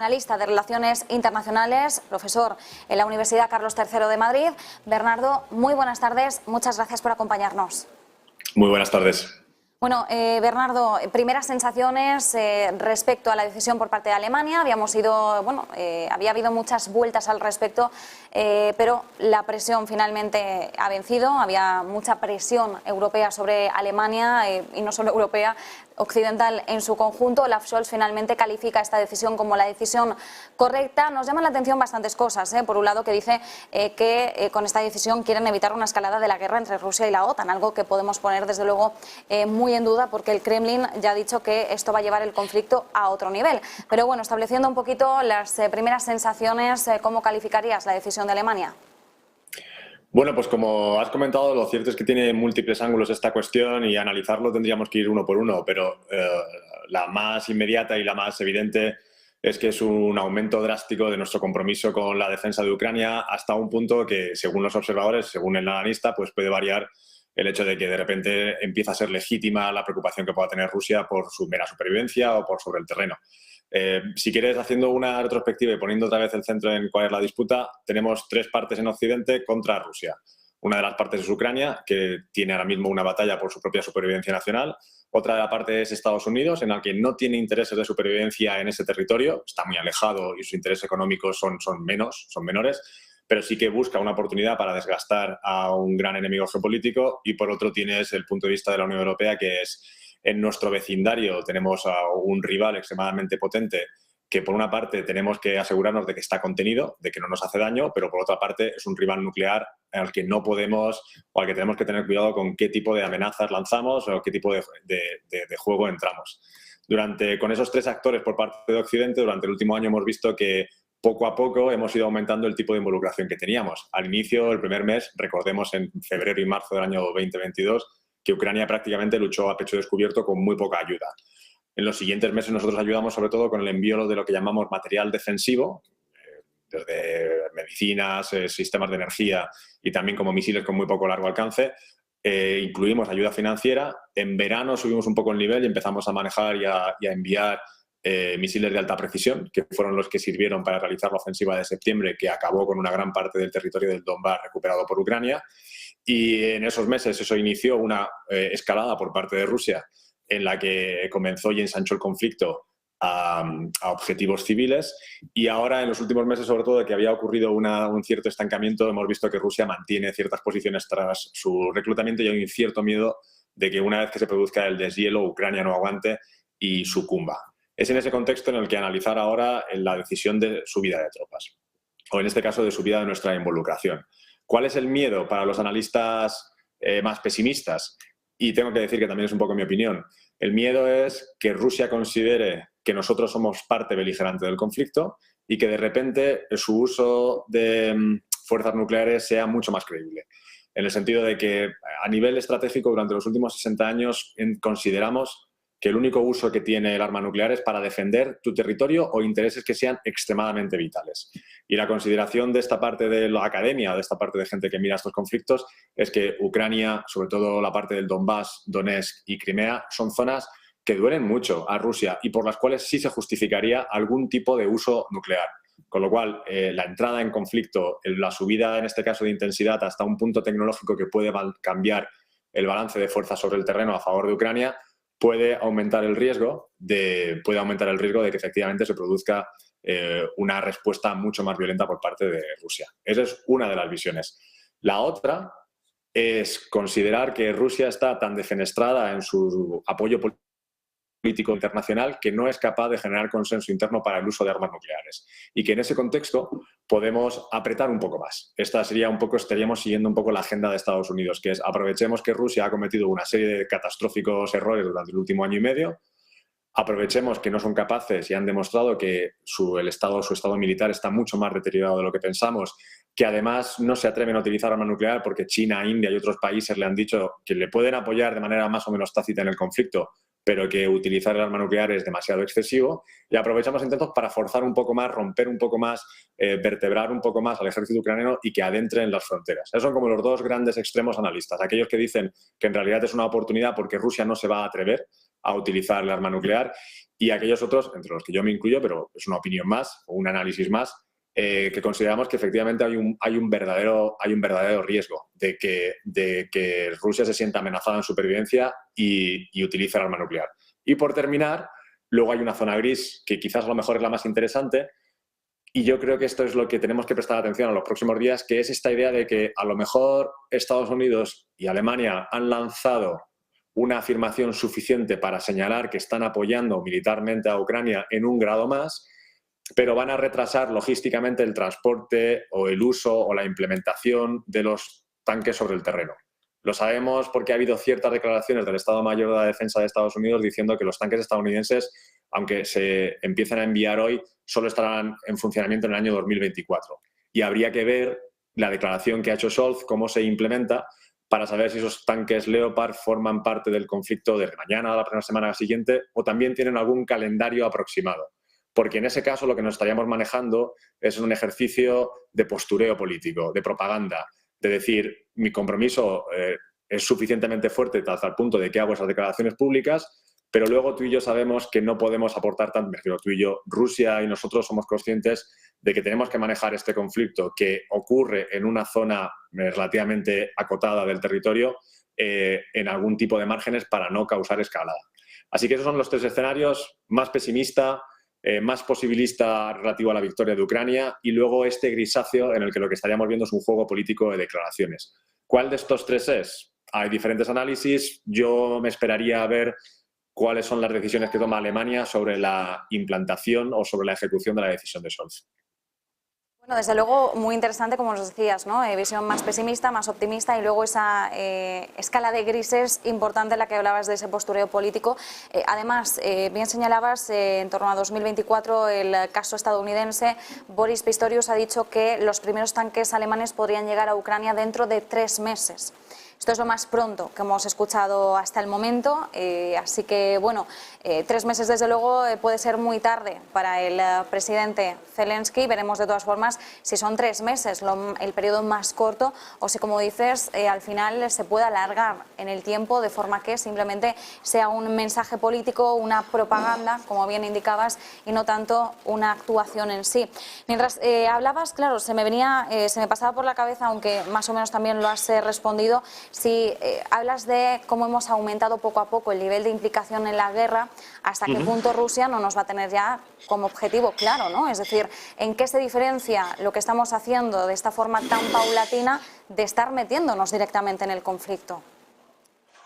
Analista de Relaciones Internacionales, profesor en la Universidad Carlos III de Madrid. Bernardo, muy buenas tardes, muchas gracias por acompañarnos. Muy buenas tardes. Bueno, Bernardo, primeras sensaciones respecto a la decisión por parte de Alemania. Había habido muchas vueltas al respecto, pero la presión finalmente ha vencido. Había mucha presión europea sobre Alemania y no solo europea, occidental en su conjunto. Olaf Scholz finalmente califica esta decisión como la decisión correcta. Nos llaman la atención bastantes cosas. Por un lado, que dice que con esta decisión quieren evitar una escalada de la guerra entre Rusia y la OTAN, algo que podemos poner desde luego muy en duda, porque el Kremlin ya ha dicho que esto va a llevar el conflicto a otro nivel. Pero bueno, estableciendo un poquito las primeras sensaciones, ¿cómo calificarías la decisión de Alemania? Bueno, pues como has comentado, lo cierto es que tiene múltiples ángulos esta cuestión y analizarlo tendríamos que ir uno por uno, pero la más inmediata y la más evidente es que es un aumento drástico de nuestro compromiso con la defensa de Ucrania hasta un punto que, según los observadores, según el analista, pues puede variar el hecho de que de repente empieza a ser legítima la preocupación que pueda tener Rusia por su mera supervivencia o por sobre el terreno. Si quieres, haciendo una retrospectiva y poniendo otra vez el centro en cuál es la disputa, tenemos tres partes en Occidente contra Rusia. Una de las partes es Ucrania, que tiene ahora mismo una batalla por su propia supervivencia nacional. Otra de la parte es Estados Unidos, en la que no tiene intereses de supervivencia en ese territorio, está muy alejado y sus intereses económicos son menores, pero sí que busca una oportunidad para desgastar a un gran enemigo geopolítico. Y por otro tienes el punto de vista de la Unión Europea, que es: en nuestro vecindario tenemos a un rival extremadamente potente que, por una parte, tenemos que asegurarnos de que está contenido, de que no nos hace daño, pero por otra parte es un rival nuclear al que no podemos, o al que tenemos que tener cuidado con qué tipo de amenazas lanzamos o qué tipo de juego entramos. Con esos tres actores por parte de Occidente, durante el último año hemos visto que poco a poco hemos ido aumentando el tipo de involucración que teníamos. Al inicio, el primer mes, recordemos en febrero y marzo del año 2022, que Ucrania prácticamente luchó a pecho descubierto con muy poca ayuda. En los siguientes meses nosotros ayudamos sobre todo con el envío de lo que llamamos material defensivo, desde medicinas, sistemas de energía y también como misiles con muy poco largo alcance. Incluimos ayuda financiera. En verano subimos un poco el nivel y empezamos a manejar y a enviar misiles de alta precisión, que fueron los que sirvieron para realizar la ofensiva de septiembre, que acabó con una gran parte del territorio del Donbass recuperado por Ucrania. Y en esos meses eso inició una escalada por parte de Rusia, en la que comenzó y ensanchó el conflicto a objetivos civiles. Y ahora, en los últimos meses, sobre todo, de que había ocurrido un cierto estancamiento, hemos visto que Rusia mantiene ciertas posiciones tras su reclutamiento y hay un cierto miedo de que una vez que se produzca el deshielo, Ucrania no aguante y sucumba. Es en ese contexto en el que analizar ahora la decisión de subida de tropas, o en este caso de subida de nuestra involucración. ¿Cuál es el miedo para los analistas más pesimistas? Y tengo que decir que también es un poco mi opinión. El miedo es que Rusia considere que nosotros somos parte beligerante del conflicto y que de repente su uso de fuerzas nucleares sea mucho más creíble. En el sentido de que a nivel estratégico durante los últimos 60 años consideramos que el único uso que tiene el arma nuclear es para defender tu territorio o intereses que sean extremadamente vitales. Y la consideración de esta parte de la academia, de esta parte de gente que mira estos conflictos, es que Ucrania, sobre todo la parte del Donbass, Donetsk y Crimea, son zonas que duelen mucho a Rusia y por las cuales sí se justificaría algún tipo de uso nuclear. Con lo cual, la entrada en conflicto, la subida en este caso de intensidad hasta un punto tecnológico que puede cambiar el balance de fuerzas sobre el terreno a favor de Ucrania, puede aumentar el riesgo de que efectivamente se produzca una respuesta mucho más violenta por parte de Rusia. Esa es una de las visiones. La otra es considerar que Rusia está tan defenestrada en su apoyo político internacional que no es capaz de generar consenso interno para el uso de armas nucleares y que en ese contexto podemos apretar un poco más. Estaríamos siguiendo un poco la agenda de Estados Unidos, que es: aprovechemos que Rusia ha cometido una serie de catastróficos errores durante el último año y medio, aprovechemos que no son capaces y han demostrado que su estado militar está mucho más deteriorado de lo que pensamos, que además no se atreven a utilizar arma nuclear porque China, India y otros países le han dicho que le pueden apoyar de manera más o menos tácita en el conflicto, pero que utilizar el arma nuclear es demasiado excesivo, y aprovechamos entonces para forzar un poco más, romper un poco más, vertebrar un poco más al ejército ucraniano y que adentre en las fronteras. Esos son como los dos grandes extremos analistas, aquellos que dicen que en realidad es una oportunidad porque Rusia no se va a atrever a utilizar el arma nuclear, y aquellos otros, entre los que yo me incluyo, pero es una opinión más o un análisis más, que consideramos que efectivamente hay un verdadero riesgo de que Rusia se sienta amenazada en supervivencia y utilice el arma nuclear. Y por terminar, luego hay una zona gris que quizás a lo mejor es la más interesante, y yo creo que esto es lo que tenemos que prestar atención en los próximos días, que es esta idea de que a lo mejor Estados Unidos y Alemania han lanzado una afirmación suficiente para señalar que están apoyando militarmente a Ucrania en un grado más, pero van a retrasar logísticamente el transporte o el uso o la implementación de los tanques sobre el terreno. Lo sabemos porque ha habido ciertas declaraciones del Estado Mayor de la Defensa de Estados Unidos diciendo que los tanques estadounidenses, aunque se empiecen a enviar hoy, solo estarán en funcionamiento en el año 2024. Y habría que ver la declaración que ha hecho Scholz, cómo se implementa, para saber si esos tanques Leopard forman parte del conflicto desde mañana a la primera semana siguiente o también tienen algún calendario aproximado. Porque en ese caso lo que nos estaríamos manejando es un ejercicio de postureo político, de propaganda, de decir, mi compromiso es suficientemente fuerte hasta el punto de que hago esas declaraciones públicas, pero luego tú y yo sabemos que no podemos aportar tanto, tú y yo, Rusia y nosotros somos conscientes de que tenemos que manejar este conflicto que ocurre en una zona relativamente acotada del territorio en algún tipo de márgenes para no causar escalada. Así que esos son los tres escenarios: más pesimista, más posibilista relativo a la victoria de Ucrania, y luego este grisáceo en el que lo que estaríamos viendo es un juego político de declaraciones. ¿Cuál de estos tres es? Hay diferentes análisis. Yo me esperaría a ver cuáles son las decisiones que toma Alemania sobre la implantación o sobre la ejecución de la decisión de Scholz. Bueno, desde luego muy interesante, como nos decías, ¿no? Visión más pesimista, más optimista, y luego esa escala de grises importante en la que hablabas de ese postureo político. Además, bien señalabas, en torno a 2024, el caso estadounidense, Boris Pistorius ha dicho que los primeros tanques alemanes podrían llegar a Ucrania dentro de 3 meses. Esto es lo más pronto que hemos escuchado hasta el momento, así que, bueno, 3 meses desde luego puede ser muy tarde para el presidente Zelensky. Veremos de todas formas si son 3 meses el periodo más corto o si, como dices, al final se puede alargar en el tiempo de forma que simplemente sea un mensaje político, una propaganda, como bien indicabas, y no tanto una actuación en sí. Mientras hablabas, claro, se me pasaba por la cabeza, aunque más o menos también lo has respondido, si hablas de cómo hemos aumentado poco a poco el nivel de implicación en la guerra, hasta qué punto Rusia no nos va a tener ya como objetivo claro, ¿no? Es decir, ¿en qué se diferencia lo que estamos haciendo de esta forma tan paulatina de estar metiéndonos directamente en el conflicto?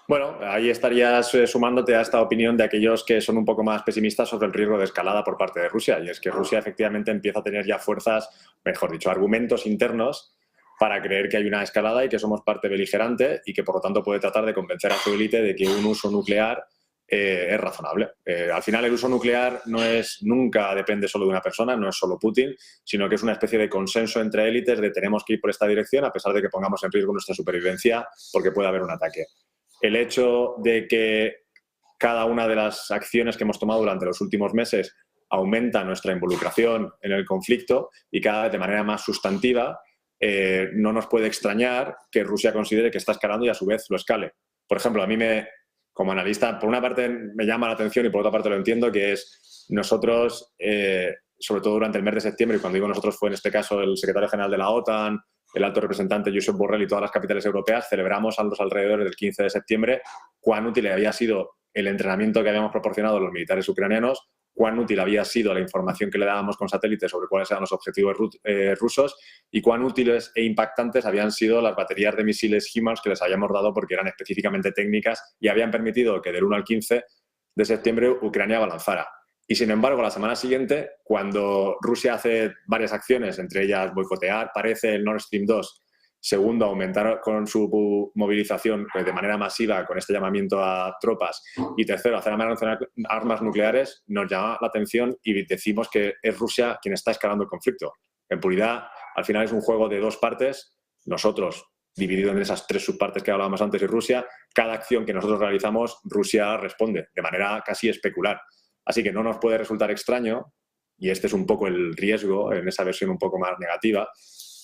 Bueno, ahí estarías sumándote a esta opinión de aquellos que son un poco más pesimistas sobre el riesgo de escalada por parte de Rusia, y es que Rusia efectivamente empieza a tener ya fuerzas, mejor dicho, argumentos internos para creer que hay una escalada y que somos parte beligerante y que por lo tanto puede tratar de convencer a su élite de que un uso nuclear es razonable. Al final el uso nuclear nunca depende solo de una persona, no es solo Putin, sino que es una especie de consenso entre élites de tenemos que ir por esta dirección a pesar de que pongamos en riesgo nuestra supervivencia porque puede haber un ataque. El hecho de que cada una de las acciones que hemos tomado durante los últimos meses aumenta nuestra involucración en el conflicto y cada vez de manera más sustantiva, no nos puede extrañar que Rusia considere que está escalando y a su vez lo escale. Por ejemplo, a mí como analista, por una parte me llama la atención y por otra parte lo entiendo, que es nosotros, sobre todo durante el mes de septiembre, y cuando digo nosotros fue en este caso el secretario general de la OTAN, el alto representante Josep Borrell y todas las capitales europeas, celebramos a los alrededores del 15 de septiembre cuán útil había sido el entrenamiento que habíamos proporcionado a los militares ucranianos, cuán útil había sido la información que le dábamos con satélites sobre cuáles eran los objetivos rusos y cuán útiles e impactantes habían sido las baterías de misiles HIMARS que les habíamos dado porque eran específicamente técnicas y habían permitido que del 1 al 15 de septiembre Ucrania avanzara. Y sin embargo, la semana siguiente, cuando Rusia hace varias acciones, entre ellas boicotear, parece el Nord Stream 2, segundo, aumentar con su movilización de manera masiva con este llamamiento a tropas, y tercero, hacer armas nucleares, nos llama la atención y decimos que es Rusia quien está escalando el conflicto. En puridad, al final es un juego de dos partes, nosotros dividido en esas 3 subpartes que hablábamos antes y Rusia, cada acción que nosotros realizamos, Rusia responde de manera casi especular. Así que no nos puede resultar extraño, y este es un poco el riesgo en esa versión un poco más negativa,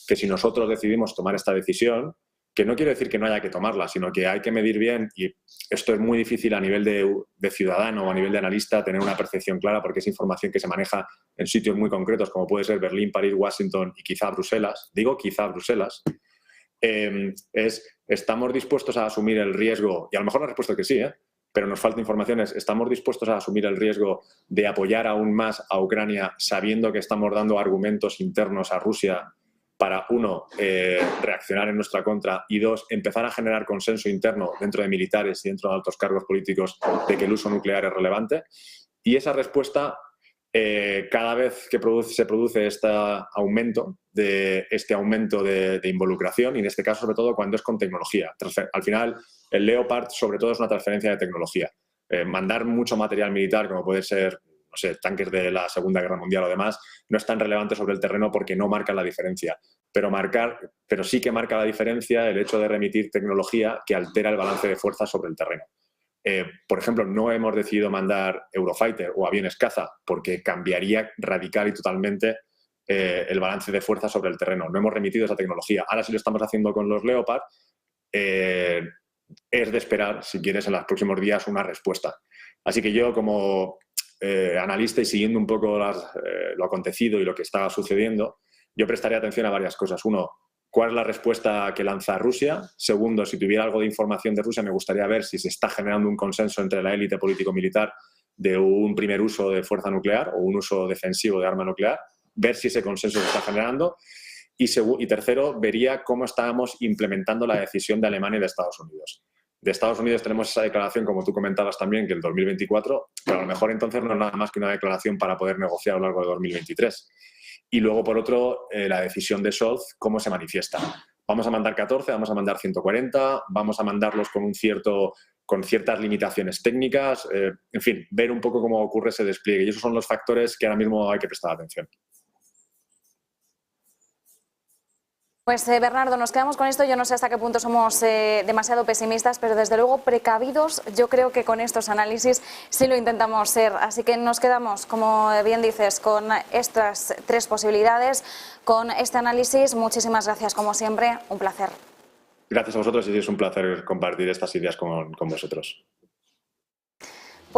que si nosotros decidimos tomar esta decisión, que no quiero decir que no haya que tomarla, sino que hay que medir bien, y esto es muy difícil a nivel de ciudadano o a nivel de analista tener una percepción clara, porque es información que se maneja en sitios muy concretos, como puede ser Berlín, París, Washington y quizá Bruselas. Digo quizá Bruselas. ¿Estamos dispuestos a asumir el riesgo? Y a lo mejor la respuesta es que sí, pero nos falta información. ¿Estamos dispuestos a asumir el riesgo de apoyar aún más a Ucrania sabiendo que estamos dando argumentos internos a Rusia para, uno, reaccionar en nuestra contra, y dos, empezar a generar consenso interno dentro de militares y dentro de altos cargos políticos de que el uso nuclear es relevante? Y esa respuesta, cada vez que se produce este aumento de involucración, y en este caso sobre todo cuando es con tecnología. Al final, el Leopard sobre todo es una transferencia de tecnología. Mandar mucho material militar, como puede ser, no sé, tanques de la Segunda Guerra Mundial o demás, no es tan relevante sobre el terreno porque no marcan la diferencia. Pero sí que marca la diferencia el hecho de remitir tecnología que altera el balance de fuerzas sobre el terreno. Por ejemplo, no hemos decidido mandar Eurofighter o aviones caza porque cambiaría radical y totalmente el balance de fuerzas sobre el terreno. No hemos remitido esa tecnología. Ahora sí lo estamos haciendo con los Leopard. Es de esperar, si quieres, en los próximos días una respuesta. Así que yo, como analista y siguiendo un poco lo acontecido y lo que está sucediendo, yo prestaría atención a varias cosas. Uno, ¿cuál es la respuesta que lanza Rusia? Segundo, si tuviera algo de información de Rusia, me gustaría ver si se está generando un consenso entre la élite político-militar de un primer uso de fuerza nuclear o un uso defensivo de arma nuclear, ver si ese consenso se está generando. Y tercero, vería cómo estábamos implementando la decisión de Alemania y de Estados Unidos. De Estados Unidos tenemos esa declaración, como tú comentabas también, que el 2024, pero a lo mejor entonces no es nada más que una declaración para poder negociar a lo largo de 2023. Y luego, por otro, la decisión de Scholz, ¿cómo se manifiesta? Vamos a mandar 14, vamos a mandar 140, vamos a mandarlos con ciertas limitaciones técnicas, en fin, ver un poco cómo ocurre ese despliegue. Y esos son los factores que ahora mismo hay que prestar atención. Pues Bernardo, nos quedamos con esto. Yo no sé hasta qué punto somos demasiado pesimistas, pero desde luego precavidos, yo creo que con estos análisis sí lo intentamos ser. Así que nos quedamos, como bien dices, con estas tres posibilidades, con este análisis. Muchísimas gracias, como siempre, un placer. Gracias a vosotros y es un placer compartir estas ideas con vosotros.